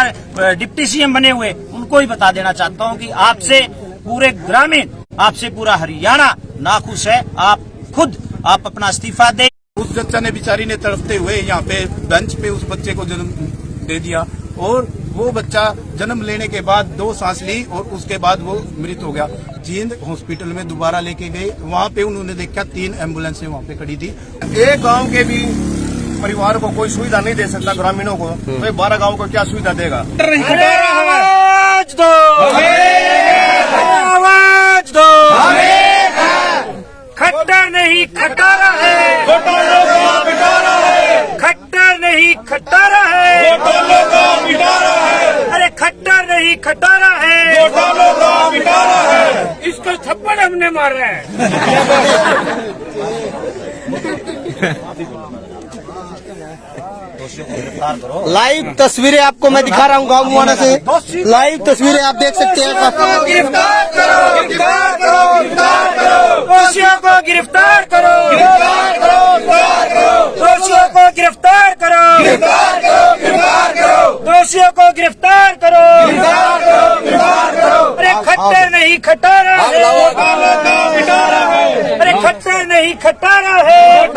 यहाँ deputy CM बने हुए, उनको ही बता देना चाहता हूँ कि आपसे पूरे ग्रामीण, आपसे पूरा हरियाणा नाखुश है। आप अपना इस्तीफा दें। उस बच्चा ने, बेचारी ने तड़पते हुए यहाँ पे बेंच पे उस बच्चे को जन्म दे दिया और वो बच्चा जन्म लेने के बाद 2 सांस ली और उसके बाद वो मृत हो गया। जींद हॉस्पिटल में दोबारा लेके गए, वहाँ पे उन्होंने देखा 3 एम्बुलेंसें वहाँ पे खड़ी थी। एक गांव के भी परिवार को कोई सुविधा नहीं दे सकता, ग्रामीणों को, तो 12 गांव को क्या सुविधा देगा? आवाज दो, आवाज दो, खट्टर नहीं खटारा है, खट्टर नहीं खटारा है, अरे खट्टर नहीं खटारा है, इसको थप्पड़ हमने मारा है। लाइव तस्वीरें आपको मैं दिखा रहा हूँ गाँव मुआना से, लाइव तस्वीरें आप देख सकते हैं। गिरफ्तार करो, गिरफ्तार करो, गिरफ्तार करो, दोषियों को गिरफ्तार करो, गिरफ्तार करो, दोषियों को गिरफ्तार करो, गिरफ्तार करो, दोषियों को गिरफ्तार करो, अरे खट्टर नहीं खटारा है, अरे खट्टर नहीं खटारा है,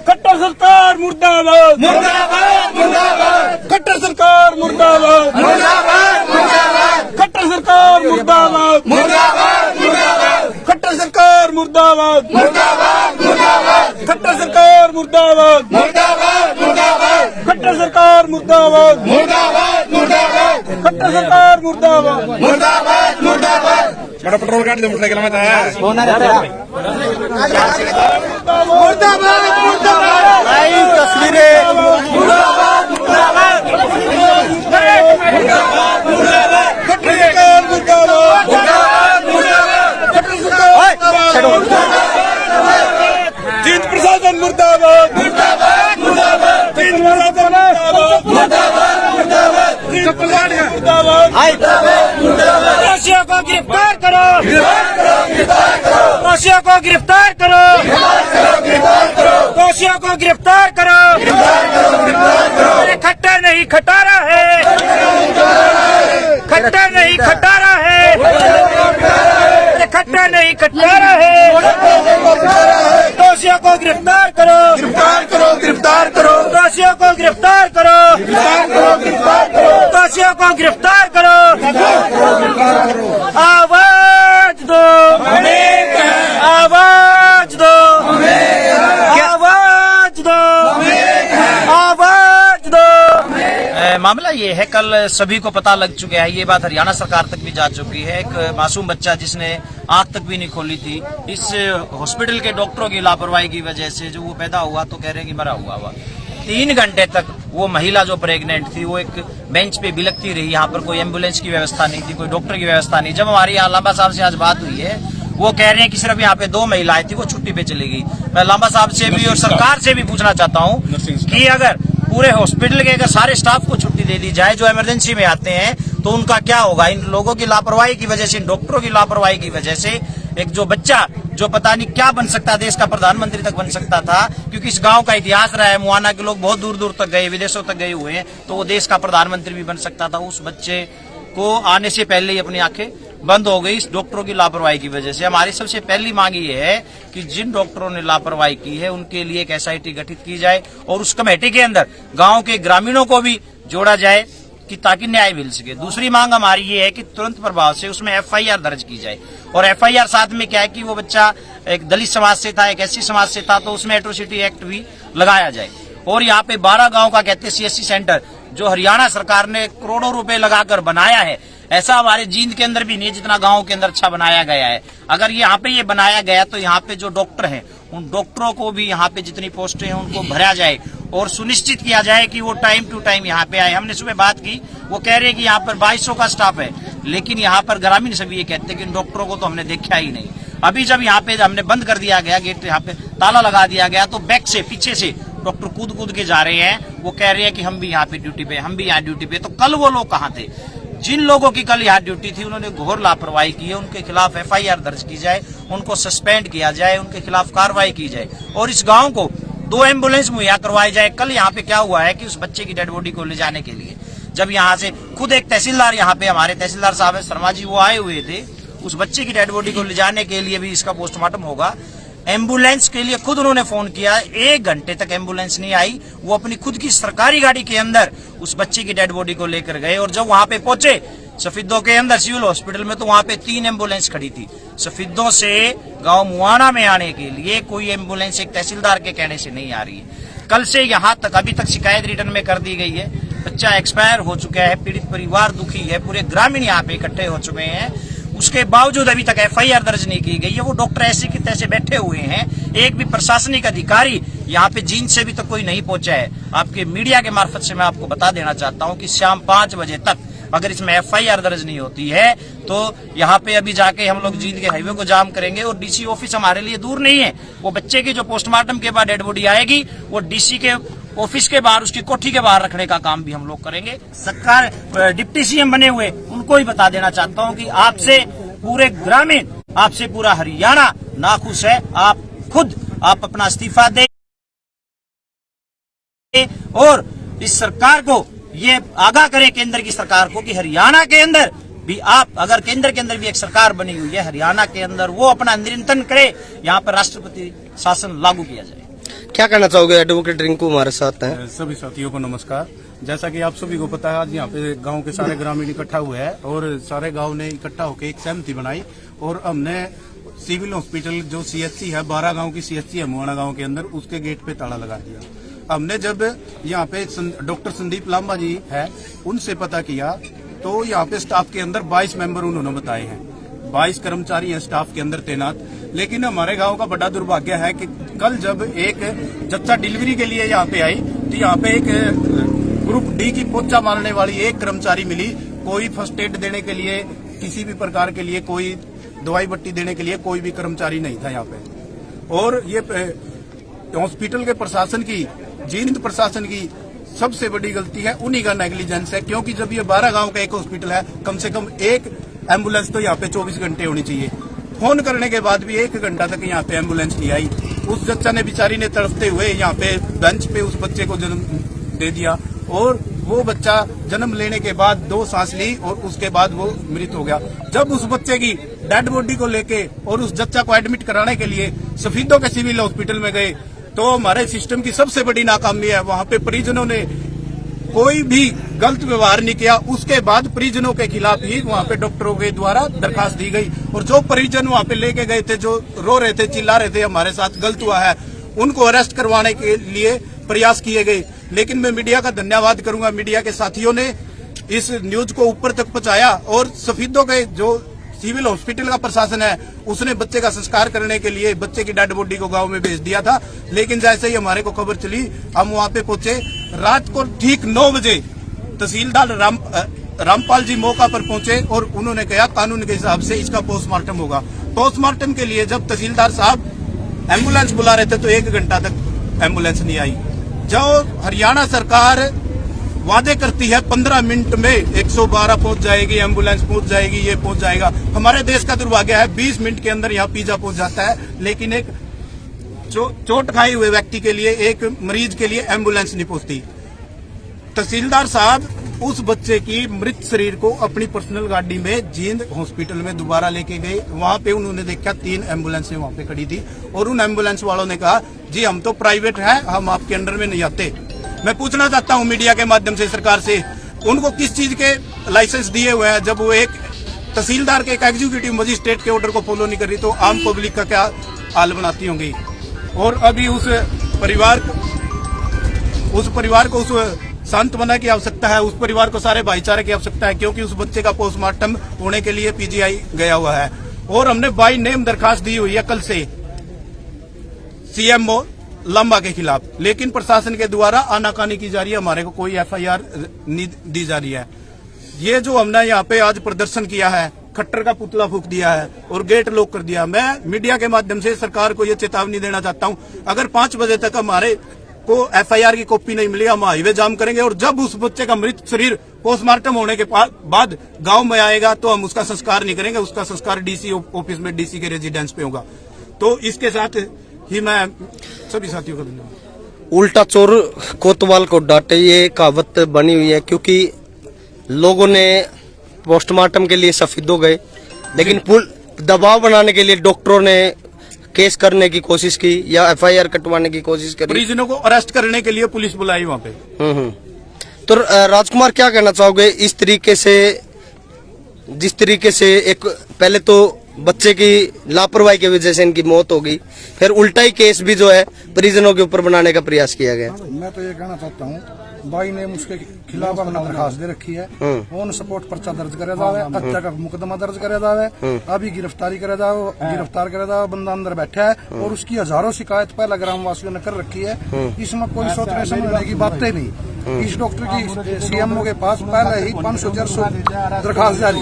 खट्टर सरकार मुर्दाबाद, मुर्दाबाद, मुर्दाबाद, खट्टर सरकार मुर्दाबाद, मुर्दाबाद, मुर्दाबाद, खट्टर सरकार मुर्दाबाद, मुर्दाबाद, मुर्दाबाद, खट्टर सरकार मुर्दाबाद, मुर्दाबाद, मुर्दाबाद, खट्टर सरकार मुर्दाबाद, मुर्दाबाद, मुर्दाबाद, खट्टर सरकार मुर्दाबाद, मुर्दाबाद, मुर्दाबाद, खट्टर सरकार मुर्दाबाद, मुर्दाबाद, मुर्दाबाद। बड़ा पेट्रोल गाड़ी दे मुठले किलोमीटर है। मुर्दाबाद, मुर्दाबाद, लाइव तस्वीरें मुर्दाबाद, मुर्दाबाद, मुर्दाबाद, मुर्दाबाद, खट्टर सरकार मुर्दाबाद, मुर्दाबाद, मुर्दाबाद, खट्टर सरकार मुर्दाबाद, जींद प्रशासन मुर्दाबाद, मुर्दाबाद, मुर्दाबाद, जींद प्रशासन मुर्दाबाद, मुर्दाबाद, मुर्दाबाद, दोषियों को गिरफ्तार करो, दोषियों को गिरफ्तार करो, दोषियों को गिरफ्तार करो, अरे खट्टर नहीं खटारा है, खट्टर नहीं खटारा है, अरे खट्टर नहीं खटारा है, दोषियों को गिरफ्तार करो, गिरफ्तार करो, गिरफ्तार करो, दोषियों को गिरफ्तार करो, गिरफ्तार करो, गिरफ्तार करो, दोषियों को गिरफ्तार करो, आवाज दो, आवाज दो, आवाज दो, आवाज दो। मामला ये है, कल सभी को पता लग चुका है, ये बात हरियाणा सरकार तक भी जा चुकी है। एक मासूम बच्चा जिसने आंख तक भी नहीं खोली थी, इस हॉस्पिटल के डॉक्टरों की लापरवाही की वजह से जो वो पैदा हुआ तो कह रहे हैं कि मरा हुआ 3 घंटे तक वो महिला जो प्रेग्नेंट थी वो एक बेंच पे बिलखती रही। यहाँ पर कोई एम्बुलेंस की व्यवस्था नहीं थी, कोई डॉक्टर की व्यवस्था नहीं। जब हमारी यहाँ लांबा साहब से आज बात हुई है, वो कह रहे हैं कि सिर्फ यहाँ पे 2 महिलाएं थी, वो छुट्टी पे चली गई। मैं लांबा साहब से भी और सरकार से भी पूछना चाहता हूँ कि अगर पूरे हॉस्पिटल के अगर सारे स्टाफ को छुट्टी दे दी जाए जो इमरजेंसी में आते हैं तो उनका क्या होगा। इन लोगों की लापरवाही की वजह से, इन डॉक्टरों की लापरवाही की वजह से एक जो बच्चा जो पता नहीं क्या बन सकता, देश का प्रधानमंत्री तक बन सकता था, क्योंकि इस गांव का इतिहास रहा है। मुआना के लोग बहुत दूर दूर तक गए, विदेशों तक गए हुए हैं, तो वो देश का प्रधानमंत्री भी बन सकता था। उस बच्चे को आने से पहले ही अपनी आंखें बंद हो गई इस डॉक्टरों की लापरवाही की वजह से। हमारी सबसे पहली मांग ये है कि जिन डॉक्टरों ने लापरवाही की है उनके लिए एक SIT गठित की जाए और उस कमेटी के अंदर गांव के ग्रामीणों को भी जोड़ा जाए कि ताकि न्याय मिल सके। दूसरी मांग हमारी ये है कि तुरंत प्रभाव से उसमें FIR दर्ज की जाए और FIR साथ में क्या है कि वो बच्चा एक दलित समाज से था, एक SC समाज से था, तो उसमें एट्रोसिटी एक्ट भी लगाया जाए। और यहाँ पे 12 गांव का कहते हैं CSC सेंटर जो हरियाणा सरकार ने करोड़ों रुपए लगाकर बनाया है, ऐसा हमारे जींद के अंदर भी नहीं जितना गांव के अंदर अच्छा बनाया गया है। अगर यहाँ पे ये बनाया गया तो यहाँ पे जो डॉक्टर हैं उन डॉक्टरों को भी यहाँ पे जितनी पोस्टें हैं उनको भरा जाए और सुनिश्चित किया जाए कि वो टाइम टू टाइम यहाँ पे आए। हमने सुबह बात की, वो कह रहे हैं कि यहाँ पर 2200 का स्टाफ है, लेकिन यहाँ पर ग्रामीण सभी ये कहते हैं कि इन डॉक्टरों को तो हमने देखा ही नहीं। अभी जब यहाँ पे हमने बंद कर दिया गया गेट, यहाँ पे ताला लगा दिया गया, तो बैक से पीछे से डॉक्टर कूद कूद के जा रहे हैं। वो कह रहे हैं कि हम भी यहाँ पे ड्यूटी पे, हम भी यहाँ ड्यूटी पे। तो कल वो लोग कहाँ थे? जिन लोगों की कल यहाँ ड्यूटी थी उन्होंने घोर लापरवाही की है, उनके खिलाफ FIR दर्ज की जाए, उनको सस्पेंड किया जाए, उनके खिलाफ कार्रवाई की जाए और इस गांव को 2 एम्बुलेंस मुहैया करवाई जाए। कल यहाँ पे क्या हुआ है कि उस बच्चे की डेड बॉडी को ले जाने के लिए जब यहाँ से खुद एक तहसीलदार, यहाँ पे हमारे तहसीलदार साहब है शर्मा जी, वो आए हुए थे, उस बच्चे की डेड बॉडी को ले जाने के लिए भी इसका पोस्टमार्टम होगा। एम्बुलेंस के लिए खुद उन्होंने फोन किया, 1 घंटे तक एम्बुलेंस नहीं आई। वो अपनी खुद की सरकारी गाड़ी के अंदर उस बच्चे की डेड बॉडी को लेकर गए और जब वहां पे पहुंचे सफीदों के अंदर सिविल हॉस्पिटल में, तो वहां पे 3 एम्बुलेंस खड़ी थी। सफीदों से गांव मुआना में आने के लिए कोई एम्बुलेंस एक तहसीलदार के कहने से नहीं आ रही है। कल से यहाँ तक अभी तक शिकायत रिटर्न में कर दी गई है। बच्चा एक्सपायर हो चुका है, पीड़ित परिवार दुखी है, पूरे ग्रामीण यहाँ पे इकट्ठे हो चुके हैं। उसके बावजूद अभी तक FIR दर्ज नहीं की गई है। वो डॉक्टर ऐसे की तैसे बैठे हुए हैं। एक भी प्रशासनिक अधिकारी यहाँ पे जींद से भी तक कोई नहीं पहुंचा है। आपके मीडिया के मार्फत से मैं आपको बता देना चाहता हूँ कि शाम 5 बजे तक अगर इसमें FIR दर्ज नहीं होती है तो यहाँ पे अभी जाके हम लोग जींद के हाईवे को जाम करेंगे। और DC ऑफिस हमारे लिए दूर नहीं है। वो बच्चे की जो पोस्टमार्टम के बाद डेड बॉडी आएगी वो DC के ऑफिस के बाहर, उसकी कोठी के बाहर रखने का काम भी हम लोग करेंगे। सरकार डिप्टी CM बने हुए उनको ही बता देना चाहता हूँ कि आपसे पूरे ग्रामीण, आपसे पूरा हरियाणा नाखुश है। आप अपना इस्तीफा दें और इस सरकार को ये आगाह करें, केंद्र की सरकार को, कि हरियाणा के अंदर भी आप, अगर केंद्र के अंदर भी एक सरकार बनी हुई है, हरियाणा के अंदर वो अपना निरंतन करे, यहाँ पर राष्ट्रपति शासन लागू किया जाए। क्या कहना चाहोगे? एडवोकेट रिंकू हमारे साथ हैं। सभी साथियों को नमस्कार। जैसा कि आप सभी को पता है, आज यहाँ पे गांव के सारे ग्रामीण इकट्ठा हुए हैं और सारे गांव ने इकट्ठा होकर एक सहमति बनाई और हमने सिविल हॉस्पिटल जो CHC है, 12 गांव की CHC है मुआना गांव के अंदर, उसके गेट पे ताला लगा दिया। हमने जब यहाँ पे डॉक्टर संदीप लांबा जी है उनसे पता किया तो यहाँ पे स्टाफ के अंदर 22 मेंबर उन्होंने बताए हैं, 22 कर्मचारी हैं स्टाफ के अंदर तैनात। लेकिन हमारे गांव का बड़ा दुर्भाग्य है कि कल जब एक जच्चा डिलीवरी के लिए यहाँ पे आई तो यहाँ पे एक ग्रुप D की पोचा मारने वाली एक कर्मचारी मिली। कोई फर्स्ट एड देने के लिए, किसी भी प्रकार के लिए, कोई दवाई बट्टी देने के लिए कोई भी कर्मचारी नहीं था यहाँ पे। और ये हॉस्पिटल के प्रशासन की, जींद प्रशासन की सबसे बड़ी गलती है, उन्हीं का नेग्लिजेंस है। क्योंकि जब ये 12 गांव का एक हॉस्पिटल है, कम से कम एक एम्बुलेंस तो यहाँ पे 24 घंटे होनी चाहिए। फोन करने के बाद भी 1 घंटा तक यहाँ पे एम्बुलेंस नहीं आई। उस जच्चा ने, बिचारी ने तड़पते हुए यहाँ पे बेंच पे उस बच्चे को जन्म दे दिया और वो बच्चा जन्म लेने के बाद 2 सांस ली और उसके बाद वो मृत हो गया। जब उस बच्चे की डेड बॉडी को लेके और उस जच्चा को एडमिट कराने के लिए सफीदों के सिविल हॉस्पिटल में गए तो हमारे सिस्टम की सबसे बड़ी नाकामी है। वहां पे परिजनों ने कोई भी गलत व्यवहार नहीं किया। उसके बाद परिजनों के खिलाफ ही वहां पे डॉक्टरों के द्वारा दरखास्त दी गई और जो परिजन वहां पे लेके गए थे, जो रो रहे थे, चिल्ला रहे थे हमारे साथ गलत हुआ है, उनको अरेस्ट करवाने के लिए प्रयास किए गए। लेकिन मैं मीडिया का धन्यवाद करूंगा, मीडिया के साथियों ने इस न्यूज को ऊपर तक पहुंचाया और सफीदों के जो सिविल हॉस्पिटल का प्रशासन है उसने बच्चे का संस्कार करने के लिए बच्चे की डेड बॉडी को गांव में भेज दिया था। लेकिन जैसे ही हमारे को खबर चली, हम वहां पे पहुंचे। रात को ठीक 9 बजे तहसीलदार रामपाल जी मौका पर पहुंचे और उन्होंने कहा कानून के हिसाब से इसका पोस्टमार्टम होगा। पोस्टमार्टम के लिए जब तहसीलदार साहब एम्बुलेंस बुला रहे थे तो 1 घंटा तक एम्बुलेंस नहीं आई। जो हरियाणा सरकार वादे करती है 15 मिनट में 112 पहुंच जाएगी, एम्बुलेंस पहुंच जाएगी, ये पहुंच जाएगा। हमारे देश का दुर्भाग्य है 20 मिनट के अंदर यहाँ पिज्जा पहुंच जाता है, लेकिन एक चोट खाए हुए व्यक्ति के लिए, एक मरीज के लिए एम्बुलेंस नहीं पहुंचती। तहसीलदार साहब उस बच्चे की मृत शरीर को अपनी पर्सनल गाड़ी में जींद हॉस्पिटल में दोबारा लेके गए। वहां पे उन्होंने देखा 3 एम्बुलेंसें वहां पे खड़ी थी और उन एम्बुलेंस वालों ने कहा जी हम तो प्राइवेट है, हम आपके अंडर में नहीं आते। मैं पूछना चाहता हूं मीडिया के माध्यम से सरकार से, उनको किस चीज के लाइसेंस दिए हुए हैं? जब वो एक तहसीलदार के, एक एग्जीक्यूटिव मजिस्ट्रेट के ऑर्डर को फॉलो नहीं कर रही तो आम पब्लिक का क्या हाल बनाती होंगी? और अभी उस परिवार को उस सांत्वना की आवश्यकता है, उस परिवार को सारे भाईचारे की आवश्यकता है, क्योंकि उस बच्चे का पोस्टमार्टम होने के लिए PGI गया हुआ है। और हमने बाय नेम दरखास्त दी हुई है कल से CMO लांबा के खिलाफ, लेकिन प्रशासन के द्वारा आनाकानी की जा रही है, हमारे को कोई FIR नहीं दी जा रही है। ये जो हमने यहाँ पे आज प्रदर्शन किया है, खट्टर का पुतला फूंक दिया है और गेट लॉक कर दिया, मैं मीडिया के माध्यम से सरकार को ये चेतावनी देना चाहता हूँ, अगर 5 बजे तक हमारे को FIR की कॉपी नहीं मिली, हम हाईवे जाम करेंगे। और जब उस बच्चे का मृत शरीर पोस्टमार्टम होने के बाद गांव में आएगा तो हम उसका संस्कार नहीं करेंगे, उसका संस्कार DC ऑफिस में, DC के रेजिडेंस पे होगा। तो इसके साथ ही मैं सभी साथियों का धन्यवाद। उल्टा चोर कोतवाल को डांटे, ये कहावत बनी हुई है, क्योंकि लोगों ने पोस्टमार्टम के लिए शहीद हो गए, लेकिन दबाव बनाने के लिए डॉक्टरों ने केस करने की कोशिश की या एफआईआर कटवाने की कोशिश करी। परिजनों को अरेस्ट करने के लिए पुलिस बुलाई वहाँ पे। तो राजकुमार क्या कहना चाहोगे इस तरीके से, जिस तरीके से एक पहले तो बच्चे की लापरवाही की वजह से इनकी मौत हो गई, फिर उल्टा ही केस भी जो है परिजनों के ऊपर बनाने का प्रयास किया गया। मैं तो ये कहना चाहता हूँ, भाई ने उसके खिलाफ अपना दरखास्त दे रखी है, ऑन सपोर्ट पर्चा दर्ज करे जावे, हत्या का मुकदमा दर्ज करे जावे, अभी गिरफ्तारी करे जाओ, गिरफ्तार करे जाओ, बंदा अंदर बैठा है और उसकी हजारों शिकायत पहले ग्रामवासियों ने कर रखी है। इसमें कोई सोचने समझने की बातें नहीं। इस डॉक्टर की सीएमओ के पास पहले ही 500-400 दरखास्त जारी,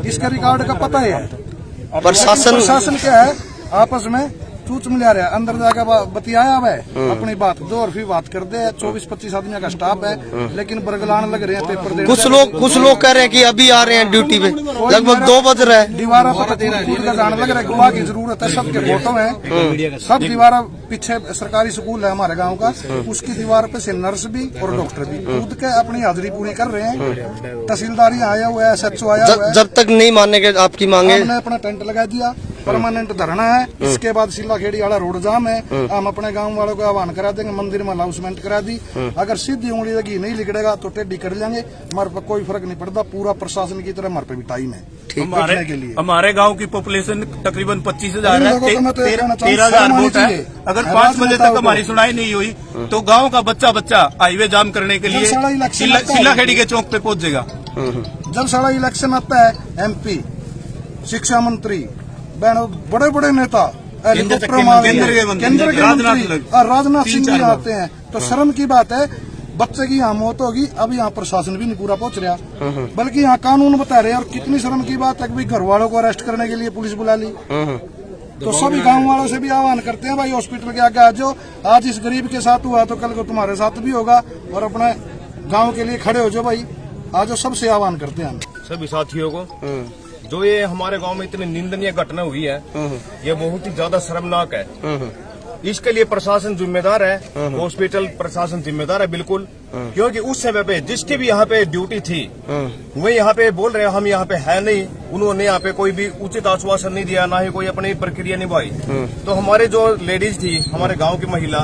इसके रिकॉर्ड का पता ही है। प्रशासन क्या है, आपस में चूच मिला रहा है, अंदर जाकर बतियाया हुआ है अपनी बात, 2 और फिर बात कर दे। 24-25 आदमी का स्टाफ है, लेकिन बरगलान लग रहे हैं पेपर देने। कुछ लोग कह रहे हैं कि अभी आ रहे हैं ड्यूटी पे, लगभग 2 बज रहा है। दीवारा पर कूद का जाने लग रहा है, गवाह की जरूरत है, सबके फोटो है, सब दीवारा पीछे सरकारी स्कूल है हमारे गाँव का, उसकी दीवार पे से नर्स भी और डॉक्टर भी कूद के अपनी हाजिरी पूरी कर रहे हैं। तहसीलदार आया हुआ है, SHO आया हुआ है। जब तक नहीं मानेंगे आपकी मांगे, हमने अपना टेंट लगा दिया, परमानेंट धरना है। इसके बाद सिला खेड़ी वाला रोड जाम है, हम अपने गांव वालों को आह्वान करा देंगे, मंदिर में अनाउंसमेंट करा दी, अगर सीधी उंगली लगी नहीं लिखड़ेगा तो टेढ़ी कर लेंगे, हमारे पे कोई फर्क नहीं पड़ता। पूरा प्रशासन की तरह हमारे पे भी टाइम है बैठने के लिए। हमारे गांव की पॉपुलेशन तकरीबन 25,000 है, 13,000 वोट है। अगर 5 बजे तक हमारी सुनाई नहीं हुई तो गांव का बच्चा हाईवे जाम करने के लिए सिला खेड़ी के चौक पे पहुंचेगा। जब सारा इलेक्शन आता है, MP, शिक्षा मंत्री, बड़े बड़े नेता, केंद्र के मंत्री राजनाथ सिंह भी आते हैं, तो शर्म की बात है। बच्चे की यहाँ मौत होगी, अब यहाँ प्रशासन भी नहीं पूरा पहुंच रहा, बल्कि यहाँ कानून बता रहे हैं। और कितनी शर्म की बात है कि घर वालों को अरेस्ट करने के लिए पुलिस बुला ली। तो सभी गांव वालों से भी आह्वान करते हैं, भाई हॉस्पिटल के आगे आ जाओ, आज इस गरीब के साथ हुआ तो कल को तुम्हारे साथ भी होगा, और अपने गाँव के लिए खड़े हो जाओ भाई, आ जाओ। सबसे आह्वान करते हैं हम सभी साथियों को, जो ये हमारे गांव में इतनी निंदनीय घटना हुई है, ये बहुत ही ज्यादा शर्मनाक है। इसके लिए प्रशासन जिम्मेदार है, हॉस्पिटल प्रशासन जिम्मेदार है बिल्कुल, क्योंकि उस समय पे जिसकी भी यहाँ पे ड्यूटी थी वे यहाँ पे बोल रहे हैं हम यहाँ पे है नहीं, उन्होंने यहाँ पे कोई भी उचित आश्वासन नहीं दिया, ना ही कोई अपनी प्रक्रिया निभाई। तो हमारे जो लेडीज थी, हमारे गाँव की महिला,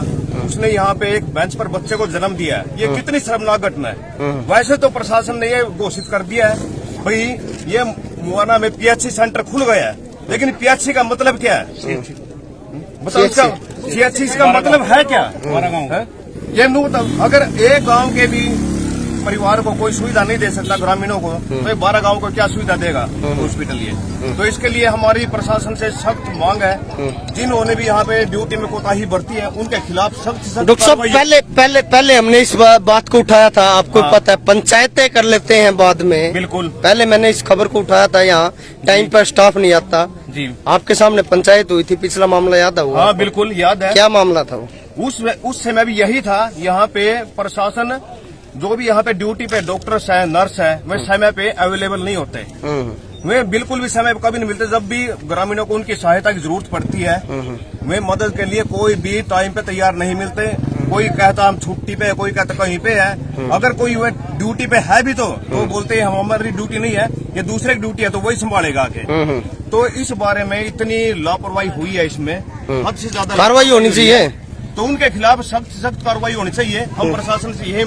उसने यहाँ पे एक बेंच पर बच्चे को जन्म दिया है। ये कितनी शर्मनाक घटना है। वैसे तो प्रशासन ने ये घोषित कर दिया है भाई ये मुआना में PHC सेंटर खुल गया है, लेकिन PHC का मतलब क्या है बताओ? इसका CHC का मतलब है क्या? हमारा गाँव ये बताओ, अगर एक गांव के भी परिवार को कोई सुविधा नहीं दे सकता, ग्रामीणों को, तो 12 गांव को क्या सुविधा देगा हॉस्पिटल ये? तो इसके लिए हमारी प्रशासन से सख्त मांग है, जिन्होंने भी यहाँ पे ड्यूटी में कोताही बरती है उनके खिलाफ सख्त से सख्त। डॉक्टर साहब, पहले हमने इस बात को उठाया था, आपको पता है, पंचायतें कर लेते हैं बाद में। बिल्कुल, पहले मैंने इस खबर को उठाया था, यहाँ टाइम पर स्टाफ नहीं आता जी। आपके सामने पंचायत हुई थी, पिछला मामला याद है? हाँ बिल्कुल याद है। क्या मामला था वो? उस समय भी यही था। यहाँ पे प्रशासन जो भी यहाँ पे ड्यूटी पे डॉक्टर्स है, नर्स है, वे समय पे अवेलेबल नहीं होते, वे बिल्कुल भी समय कभी नहीं मिलते। जब भी ग्रामीणों को उनकी सहायता की जरूरत पड़ती है, वे मदद के लिए कोई भी टाइम पे तैयार नहीं मिलते। कोई कहता हम छुट्टी पे, कोई कहता कहीं पे है। अगर कोई वे ड्यूटी पे है भी तो बोलते हैं हमारी ड्यूटी नहीं है, ये दूसरे की ड्यूटी है, तो वही संभालेगा आगे। तो इस बारे में इतनी लापरवाही हुई है, इसमें हद से ज्यादा कार्रवाई होनी चाहिए। तो उनके खिलाफ सख्त कार्रवाई होनी चाहिए। हम प्रशासन से यही